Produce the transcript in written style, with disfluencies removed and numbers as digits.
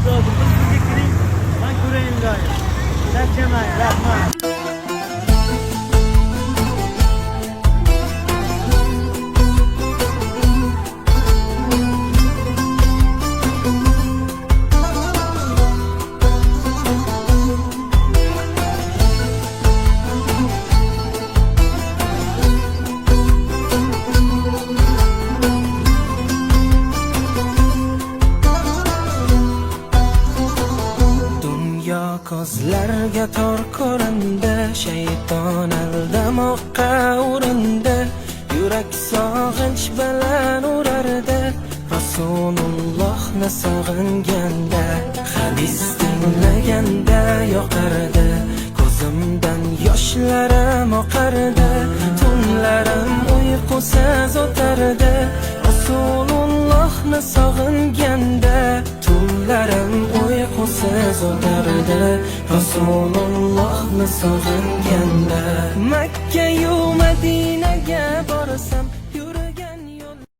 hozir bir kiring, men ko'rayin iloyim. Charchamang, rahmat. Ko'zlarga tor ko'rindi, shayton aldamoqqa urindi, yurak sog'inch bilan urardi. Rasulullohni sog'inganda, hadis tinglaganda yoqardi, ko'zimdan yoshlarim oqardi, tunlarim uyqusiz o'tardi. Rasulullohni sog'inganda, tunlarim uyqusiz o'tardi. Rasulullohni sog'inganda, Makka yu Madina